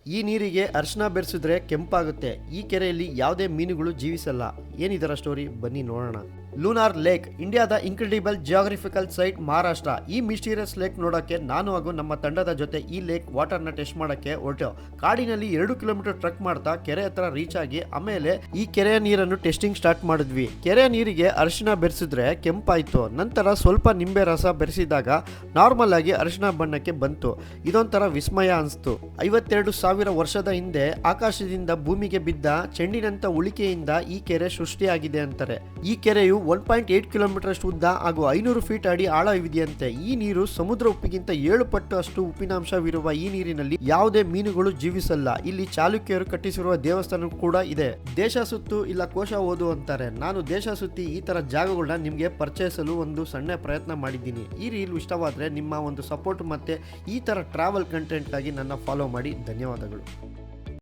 ಈ ನೀರಿಗೆ ಅರಿಶಿನ ಬೆರೆಸಿದ್ರೆ ಕೆಂಪಾಗುತ್ತೆ. ಈ ಕೆರೆಯಲ್ಲಿ ಯಾವುದೇ ಮೀನುಗಳು ಜೀವಿಸಲ್ಲ. ಏನಿದರ ಸ್ಟೋರಿ ಬನ್ನಿ ನೋಡೋಣ. ಲೂನಾರ್ ಲೇಕ್ ಇಂಡಿಯಾದ ಇನ್ಕ್ರೆಡಿಬಲ್ ಜಿಯೋಗ್ರಫಿಕಲ್ ಸೈಟ್ ಮಹಾರಾಷ್ಟ್ರ. ಈ ಮಿಸ್ಟೀರಿಯಸ್ ಲೇಕ್ ನೋಡೋಕ್ಕೆ ನಾನು ಹಾಗೂ ನಮ್ಮ ತಂಡದ ಜೊತೆ ಈ ಲೇಕ್ ವಾಟರ್ನ ಟೆಸ್ಟ್ ಮಾಡೋಕ್ಕೆ ಹೊರಟೆವು. ಕಾಡಿನಲ್ಲಿ 2 ಕಿಲೋಮೀಟರ್ ಟ್ರೆಕ್ ಮಾಡ್ತಾ ಕೆರೆ ಹತ್ರ ರೀಚ್ ಆಗಿ ಆಮೇಲೆ ಈ ಕೆರೆಯ ನೀರನ್ನು ಟೆಸ್ಟಿಂಗ್ ಸ್ಟಾರ್ಟ್ ಮಾಡಿದ್ವಿ. ಕೆರೆಯ ನೀರಿಗೆ ಅರಿಶಿನ ಬೆರೆಸಿದ್ರೆ ಕೆಂಪಾಯ್ತು. ನಂತರ ಸ್ವಲ್ಪ ನಿಂಬೆ ರಸ ಬೆರೆಸಿದಾಗ ನಾರ್ಮಲ್ ಆಗಿ ಅರಿಶಿನ ಬಣ್ಣಕ್ಕೆ ಬಂತು. ಇದೊಂಥರ ವಿಸ್ಮಯ ಅನಿಸ್ತು. 52,000 ವರ್ಷದ ಹಿಂದೆ ಆಕಾಶದಿಂದ ಭೂಮಿಗೆ ಬಿದ್ದ ಚೆಂಡಿನಂತ ಉಳಿಕೆಯಿಂದ ಈ ಕೆರೆ ಸೃಷ್ಟಿಯಾಗಿದೆ ಅಂತಾರೆ. ಈ ಕೆರೆಯು 1.8 ಕಿಲೋಮೀಟರ್ ಉದ್ದ ಹಾಗೂ 500 ಫೀಟ್ ಅಡಿ ಆಳವಿದೆಯಂತೆ. ಈ ನೀರು ಸಮುದ್ರ ಉಪ್ಪಿಗಿಂತ 7 ಪಟ್ಟು ಅಷ್ಟು ಉಪ್ಪಿನಾಂಶವಿರುವ ಈ ನೀರಿನಲ್ಲಿ ಯಾವುದೇ ಮೀನುಗಳು ಜೀವಿಸಲ್ಲ. ಇಲ್ಲಿ ಚಾಲುಕ್ಯರು ಕಟ್ಟಿಸಿರುವ ದೇವಸ್ಥಾನ ಕೂಡ ಇದೆ. ದೇಶ ಸುತ್ತು ಇಲ್ಲ ಕೋಶ ಓದು ಅಂತಾರೆ. ನಾನು ದೇಶ ಸುತ್ತಿ ಈ ತರ ಜಾಗಗಳನ್ನ ನಿಮಗೆ ಪರಿಚಯಿಸಲು ಒಂದು ಸಣ್ಣ ಪ್ರಯತ್ನ ಮಾಡಿದ್ದೀನಿ. ಈ ರೀಲ್ ಇಷ್ಟವಾದ್ರೆ ನಿಮ್ಮ ಒಂದು ಸಪೋರ್ಟ್ ಮತ್ತೆ ಈ ತರ ಟ್ರಾವೆಲ್ ಕಂಟೆಂಟ್ ಆಗಿ ನನ್ನ ಫಾಲೋ ಮಾಡಿ. ಧನ್ಯವಾದಗಳು.